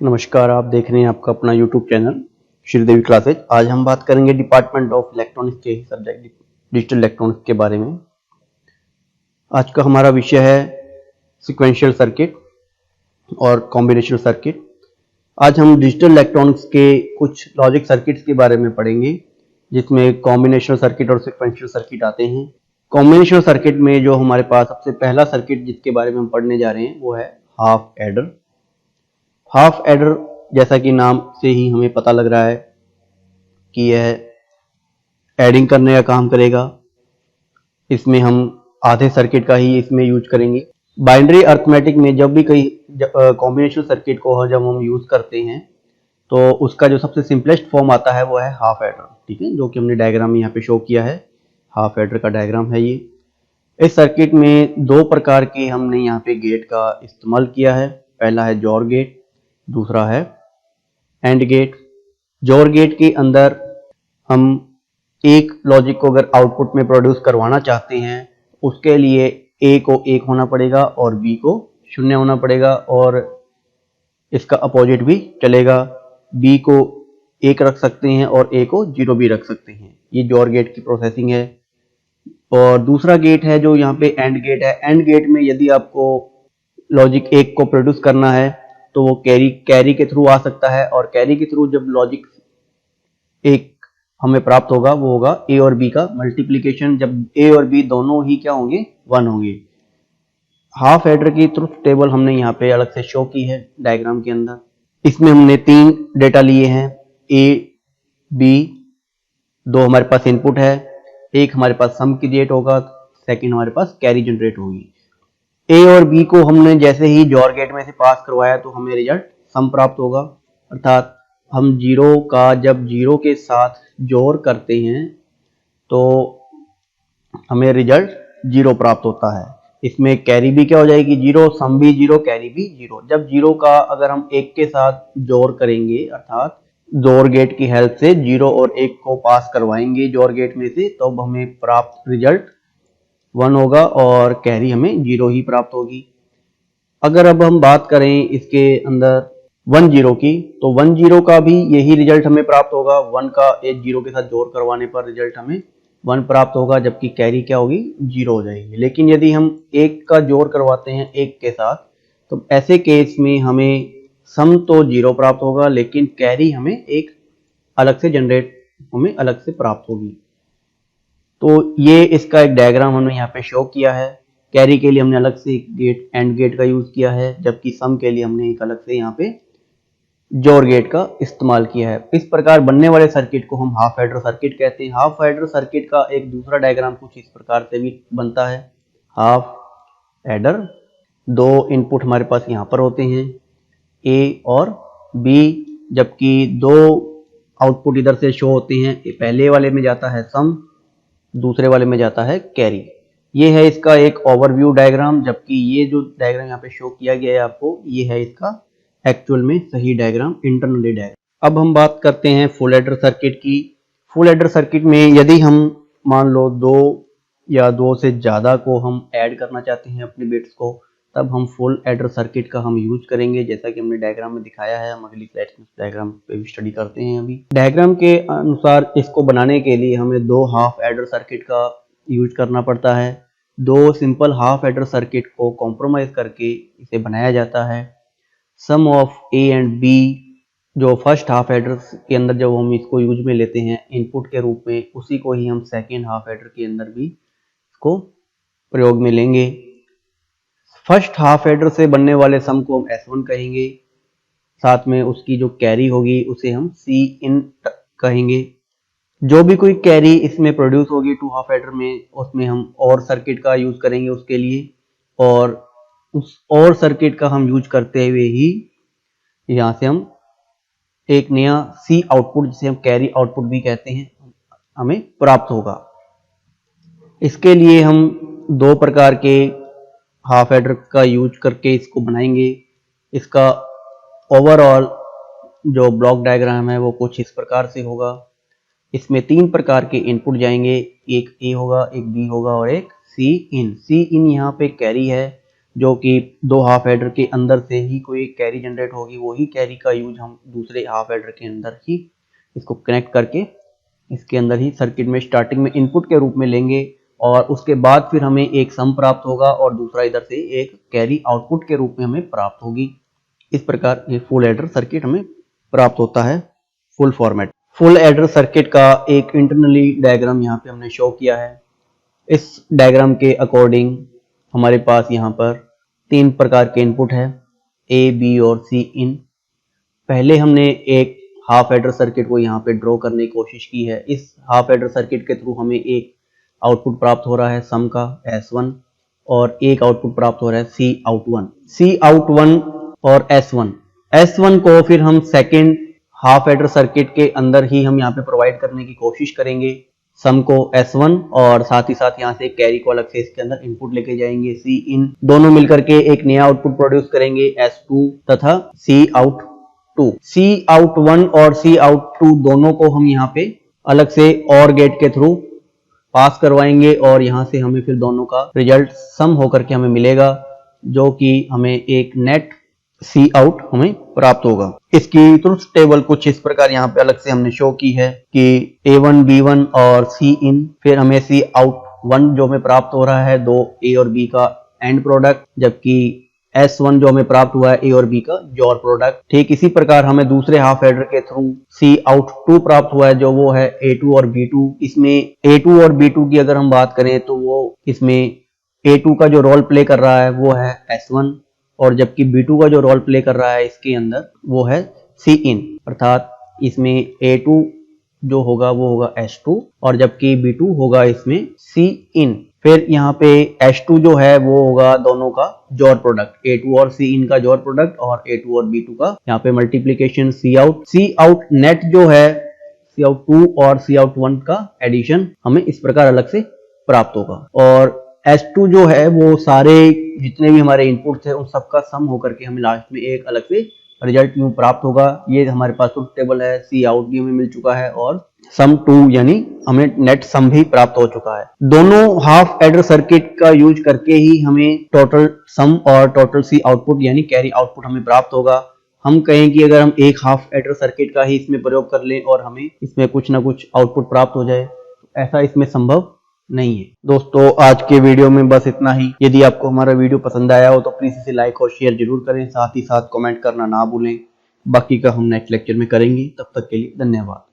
नमस्कार, आप देख रहे हैं आपका अपना यूट्यूब चैनल श्रीदेवी क्लासेज। आज हम बात करेंगे डिपार्टमेंट ऑफ इलेक्ट्रॉनिक्स के सब्जेक्ट डिजिटल इलेक्ट्रॉनिक्स के बारे में। आज का हमारा विषय है सीक्वेंशियल सर्किट और कॉम्बिनेशनल सर्किट। आज हम डिजिटल इलेक्ट्रॉनिक्स के कुछ लॉजिक सर्किट्स के बारे में पढ़ेंगे, जिसमें कॉम्बिनेशनल सर्किट और सीक्वेंशियल सर्किट आते हैं। कॉम्बिनेशनल सर्किट में जो हमारे पास सबसे पहला सर्किट जिसके बारे में हम पढ़ने जा रहे हैं वो है हाफ एडर। हाफ एडर जैसा कि नाम से ही हमें पता लग रहा है कि यह एडिंग करने का काम करेगा। इसमें हम आधे सर्किट का ही इसमें यूज करेंगे। बाइनरी अर्थमेटिक में जब भी कई कॉम्बिनेशन सर्किट को जब हम यूज करते हैं तो उसका जो सबसे सिंपलेस्ट फॉर्म आता है वो है हाफ एडर, ठीक है, जो कि हमने डायग्राम में यहाँ पे शो किया है। हाफ एडर का डायग्राम है ये। इस सर्किट में दो प्रकार के हमने यहाँ पे गेट का इस्तेमाल किया है। पहला है जोर गेट, दूसरा है एंड गेट। जोर गेट के अंदर हम एक लॉजिक को अगर आउटपुट में प्रोड्यूस करवाना चाहते हैं उसके लिए ए को 1 होना पड़ेगा और बी को 0 होना पड़ेगा, और इसका अपोजिट भी चलेगा। बी को 1 रख सकते हैं और ए को 0 भी रख सकते हैं। ये जोर गेट की प्रोसेसिंग है। और दूसरा गेट है जो यहाँ पे एंड गेट है। एंड गेट में यदि आपको लॉजिक 1 को प्रोड्यूस करना है तो वो कैरी के थ्रू आ सकता है, और कैरी के थ्रू जब लॉजिक 1 हमें प्राप्त होगा वो होगा ए और बी का मल्टीप्लीकेशन, जब ए और बी दोनों ही क्या होंगे, 1 होंगे। हाफ एडर की ट्रुथ टेबल हमने यहाँ पे अलग से शो की है डायग्राम के अंदर। इसमें हमने 3 डेटा लिए हैं, ए बी। 2 हमारे पास इनपुट है, एक हमारे पास सम क्रिएट होगा, सेकंड हमारे पास कैरी जनरेट होगी। ए और बी को हमने जैसे ही जोर गेट में से पास करवाया तो हमें रिजल्ट सम प्राप्त होगा, अर्थात हम जीरो का जब जीरो के साथ जोड़ करते हैं तो हमें रिजल्ट 0 प्राप्त होता है। इसमें कैरी भी क्या हो जाएगी, 0, सम भी 0, कैरी भी 0। जब 0 का अगर हम 1 के साथ जोड़ करेंगे, अर्थात जोर गेट की हेल्प से 0 और 1 को पास करवाएंगे जोर गेट में से, तो अब हमें प्राप्त रिजल्ट 1 होगा और कैरी हमें 0 ही प्राप्त होगी। अगर अब हम बात करें इसके अंदर 1 0 की, तो 1 0 का भी यही रिजल्ट हमें प्राप्त होगा। 1 का एक 0 के साथ जोड़ करवाने पर रिजल्ट हमें 1 प्राप्त होगा, जबकि कैरी क्या होगी, 0 हो जाएगी। लेकिन यदि हम 1 का जोड़ करवाते हैं 1 के साथ, तो ऐसे केस में हमें सम तो 0 प्राप्त होगा, लेकिन कैरी हमें एक अलग से जनरेट हमें अलग से प्राप्त होगी। तो ये इसका एक डायग्राम हमने यहाँ पे शो किया है। कैरी के लिए हमने अलग से गेट एंड गेट का यूज किया है, जबकि सम के लिए हमने एक अलग से यहाँ पे जोर गेट का इस्तेमाल किया है। इस प्रकार बनने वाले सर्किट को हम हाफ एडर सर्किट कहते हैं। हाफ एडर सर्किट का एक दूसरा डायग्राम कुछ इस प्रकार से भी बनता है। हाफ एडर, 2 इनपुट हमारे पास यहाँ पर होते हैं, ए और बी, जबकि 2 आउटपुट इधर से शो होते हैं। पहले वाले में जाता है सम, दूसरे वाले में जाता है कैरी। ये है इसका एक ओवरव्यू डायग्राम, जबकि ये जो डायग्राम यहाँ पे शो किया गया है आपको, ये है इसका एक्चुअल में सही डायग्राम, इंटरनली डायग्राम। अब हम बात करते हैं फुल एडर सर्किट की। फुल एडर सर्किट में यदि हम मान लो 2 या 2 से ज्यादा को हम ऐड करना चाहते हैं अपने बिट्स को, तब हम फुल एडर सर्किट का हम यूज करेंगे, जैसा कि हमने डायग्राम में दिखाया है। हम अगली स्लाइड में डायग्राम पे भी स्टडी करते हैं। अभी डायग्राम के अनुसार इसको बनाने के लिए हमें 2 हाफ एडर सर्किट का यूज करना पड़ता है। 2 सिंपल हाफ एडर सर्किट को कॉम्प्रोमाइज करके इसे बनाया जाता है। सम ऑफ ए एंड बी, जो फर्स्ट हाफ एडर के अंदर जब हम इसको यूज में लेते हैं इनपुट के रूप में, उसी को ही हम सेकेंड हाफ एडर के अंदर भी इसको प्रयोग में लेंगे। फर्स्ट हाफ एडर से बनने वाले सम को हम S1 कहेंगे, साथ में उसकी जो कैरी होगी उसे हम C इन कहेंगे। जो भी कोई कैरी इसमें प्रोड्यूस होगी 2 हाफ एडर में, उसमें हम और सर्किट का यूज करेंगे उसके लिए, और उस और सर्किट का हम यूज करते हुए ही यहाँ से हम एक नया C आउटपुट, जिसे हम कैरी आउटपुट भी कहते हैं, हमें प्राप्त होगा। इसके लिए हम 2 प्रकार के हाफ एडर का यूज करके इसको बनाएंगे। इसका ओवरऑल जो ब्लॉक डायग्राम है वो कुछ इस प्रकार से होगा। इसमें 3 प्रकार के इनपुट जाएंगे, एक ए होगा, एक बी होगा और एक सी इन। सी इन यहाँ पे कैरी है, जो कि दो हाफ एडर के अंदर से ही कोई कैरी जनरेट होगी, वही कैरी का यूज हम दूसरे हाफ एडर के अंदर ही इसको कनेक्ट करके इसके अंदर ही सर्किट में स्टार्टिंग में इनपुट के रूप में लेंगे और उसके बाद फिर हमें एक सम प्राप्त होगा और दूसरा इधर से एक कैरी आउटपुट के रूप में हमें प्राप्त होगी। इस प्रकार ये फुल एडर सर्किट हमें प्राप्त होता है full format. Full adder circuit का एक इंटरनली डायग्राम यहाँ पे हमने शो किया है। इस डायग्राम के अकॉर्डिंग हमारे पास यहाँ पर 3 प्रकार के इनपुट है, ए, बी और सी इन। पहले हमने एक हाफ एडर सर्किट को यहाँ पे ड्रॉ करने की कोशिश की है। इस हाफ एडर सर्किट के थ्रू हमें एक आउटपुट प्राप्त हो रहा है सम का S1 और एक आउटपुट प्राप्त हो रहा है C आउट 1 और S1 को फिर हम सेकेंड हाफ एडर सर्किट के अंदर ही हम यहाँ पे प्रोवाइड करने की कोशिश करेंगे सम को S1 और साथ ही साथ यहाँ से कैरी को अलग से इसके अंदर इनपुट लेके जाएंगे C इन। दोनों मिलकर के एक नया आउटपुट प्रोड्यूस करेंगे S2 तथा C आउट 2। C आउट 1 और C आउट 2 दोनों को हम यहाँ पे अलग से और गेट के थ्रू पास करवाएंगे और यहाँ से हमें फिर दोनों का रिजल्ट सम होकर के हमें मिलेगा, जो कि हमें एक नेट C आउट हमें प्राप्त होगा। इसकी ट्रुथ टेबल कुछ इस प्रकार यहाँ पे अलग से हमने शो की है कि A1 B1 और C इन, फिर हमें C आउट 1 जो हमें प्राप्त हो रहा है दो A और B का एंड प्रोडक्ट, जबकि S1 जो हमें प्राप्त हुआ है A और B का जोर प्रोडक्ट। ठीक इसी प्रकार हमें दूसरे हाफ एडर के थ्रू C आउट 2 प्राप्त हुआ है जो वो है A2 और B2। इसमें A2 और B2 की अगर हम बात करें तो वो इसमें A2 का जो रोल प्ले कर रहा है वो है S1 और जबकि B2 का जो रोल प्ले कर रहा है इसके अंदर वो है C इन, अर्थात इसमें A2 जो होगा वो होगा S2 और जबकि B2 होगा इसमें C इन। फिर यहाँ पे H2 जो है वो होगा दोनों का जोर प्रोडक्ट, A2 और C इन का जोर प्रोडक्ट और A2 और B2 का यहाँ पे मल्टीप्लीकेशन C आउट नेट जो है C आउट 2 और C आउट 1 का एडिशन हमें इस प्रकार अलग से प्राप्त होगा। और S2 जो है वो सारे जितने भी हमारे इनपुट थे उन सबका सम होकर के हमें लास्ट में एक अलग से रिजल्ट यूं प्राप्त होगा। ये हमारे पास ट्रुथ टेबल है, C आउट भी हमें मिल चुका है और सम 2 यानी हमें नेट सम भी प्राप्त हो चुका है। दोनों हाफ एडर सर्किट का यूज करके ही हमें टोटल सम और टोटल C आउटपुट यानी कैरी आउटपुट हमें प्राप्त होगा। हम कहें कि अगर हम एक हाफ एडर सर्किट का ही इसमें प्रयोग कर लें और हमें इसमें कुछ ना कुछ आउटपुट प्राप्त हो जाए, तो ऐसा इसमें संभव नहीं है। दोस्तों आज के वीडियो में बस इतना ही। यदि आपको हमारा वीडियो पसंद आया हो तो प्लीज इसे लाइक और शेयर जरूर करें, साथ ही साथ कमेंट करना ना भूलें। बाकी का हम नेक्स्ट लेक्चर में करेंगे। तब तक के लिए धन्यवाद।